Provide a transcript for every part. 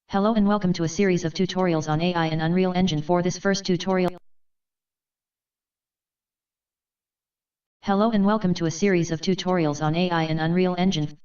Hello and welcome to a series of tutorials on AI and Unreal Engine. For this first tutorial, Hello and welcome to a series of tutorials on AI and Unreal Engine.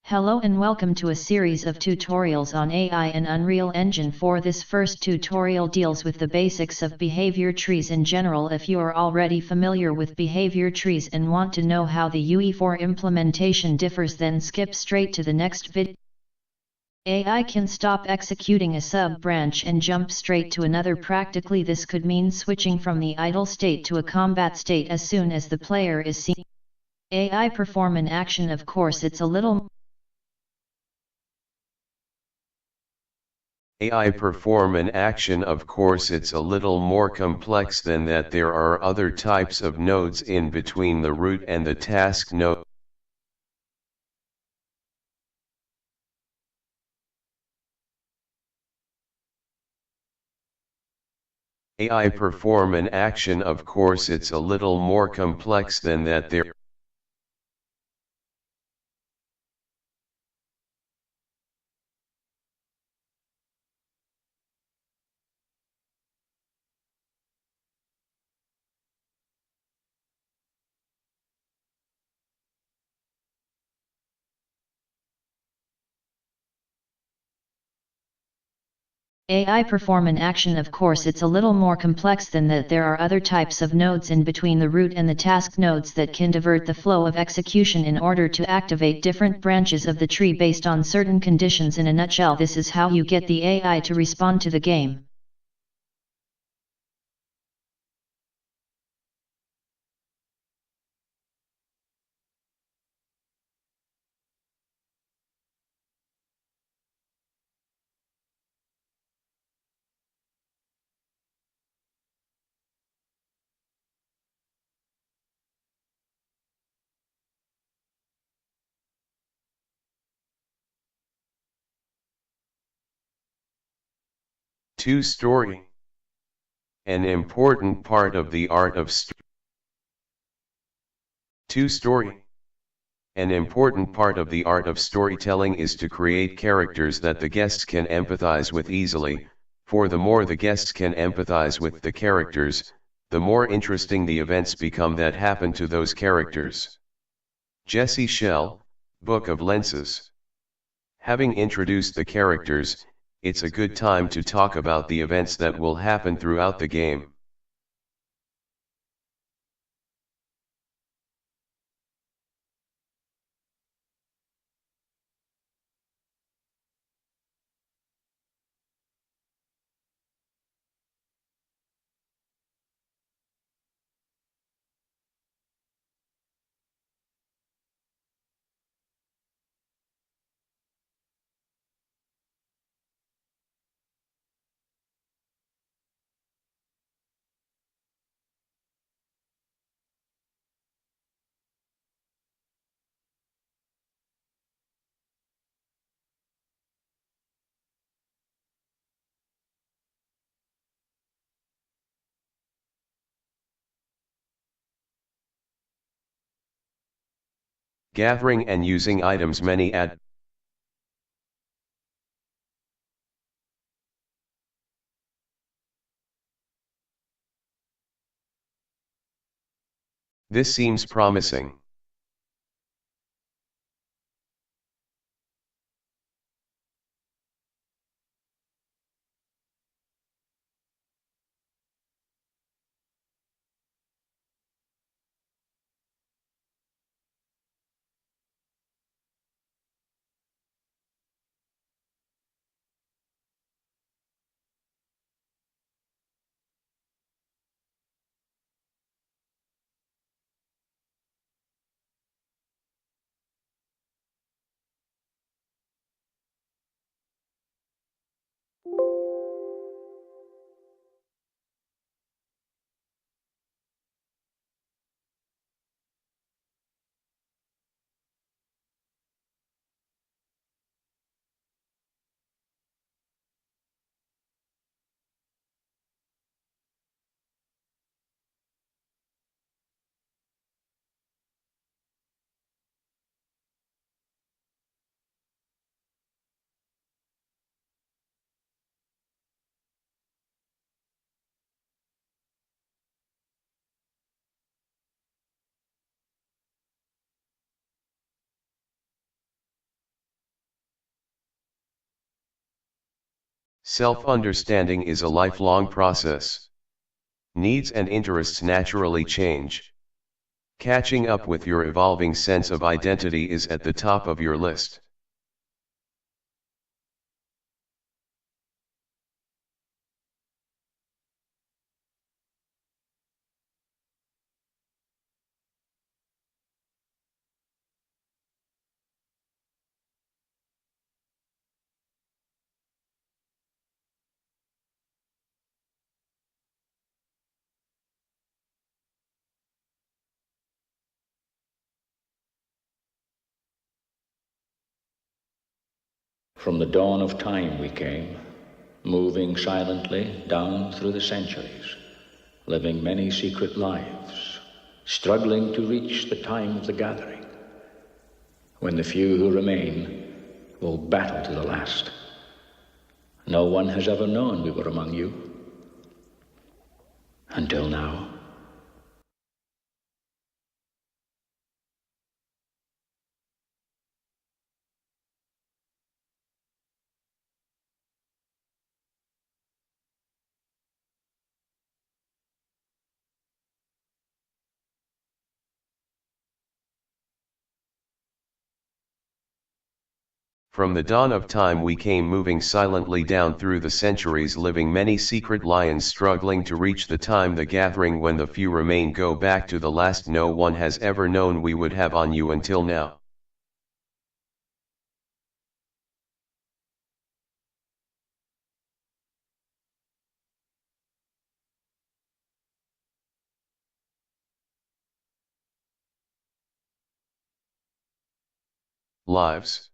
Hello and welcome to a series of tutorials on AI and Unreal Engine. For this first tutorial deals with the basics of behavior trees in general. If you are already familiar with behavior trees and want to know how the UE4 implementation differs, then skip straight to the next video. AI can stop executing a sub-branch and jump straight to another. Practically, this could mean switching from the idle state to a combat state as soon as the player is seen. AI perform an action. Of course, it's a little AI perform an action. Of course, it's a little more complex than that. There are other types of nodes in between the root and the task node. AI perform an action. Of course, it's a little more complex than that. There AI perform an action. Of course, it's a little more complex than that. There are other types of nodes in between the root and the task nodes that can divert the flow of execution in order to activate different branches of the tree based on certain conditions. In a nutshell, this is how you get the AI to respond to the game. two story. An important part of the art of story. An important part of the art of storytelling is to create characters that the guests can empathize with easily, for the more the guests can empathize with the characters, the more interesting the events become that happen to those characters. Jesse Shell, Book of Lenses. Having introduced the characters, it's a good time to talk about the events that will happen throughout the game. Gathering and using items. Many add this seems promising. Self-understanding is a lifelong process. Needs and interests naturally change. Catching up with your evolving sense of identity is at the top of your list. From the dawn of time we came, moving silently down through the centuries, living many secret lives, struggling to reach the time of the gathering, when the few who remain will battle to the last. No one has ever known we were among you, until now. From the dawn of time we came moving silently down through the centuries, living many secret lions, struggling to reach the time the gathering when the few remain. Go back to the last. No one has ever known we would have on you until now. Lives.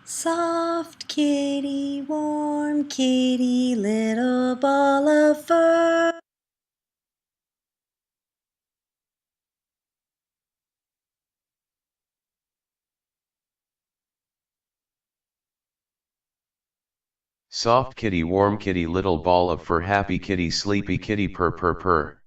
Soft kitty, warm kitty, little ball of fur. Soft kitty, warm kitty, little ball of fur, happy kitty, sleepy kitty, purr purr purr.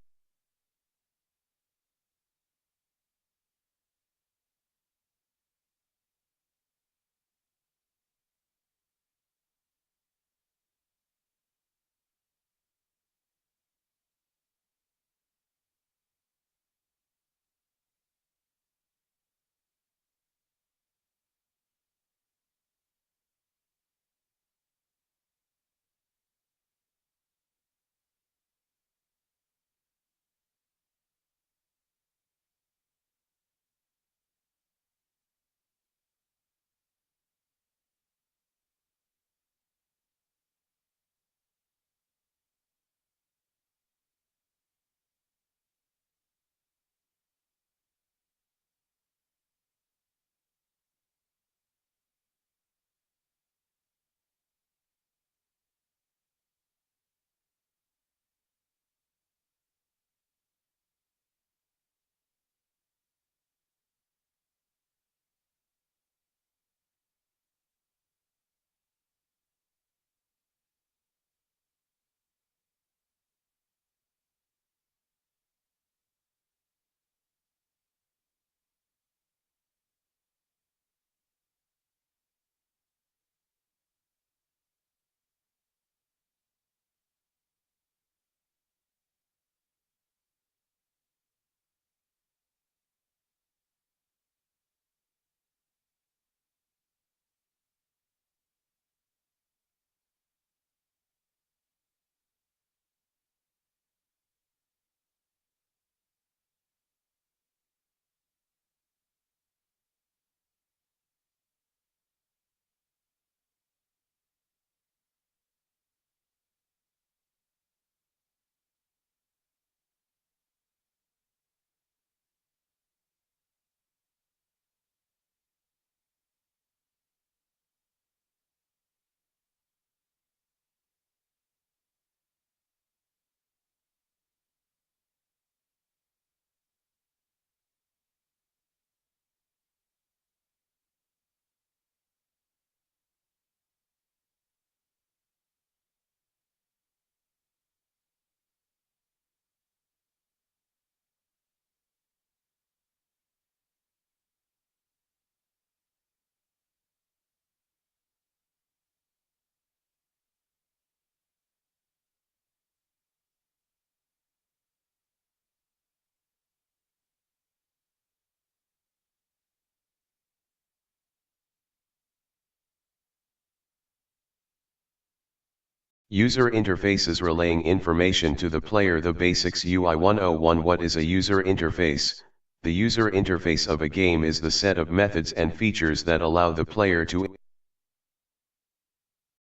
User interfaces relaying information to the player. The basics UI 101. What is a user interface? The user interface of a game is the set of methods and features that allow the player to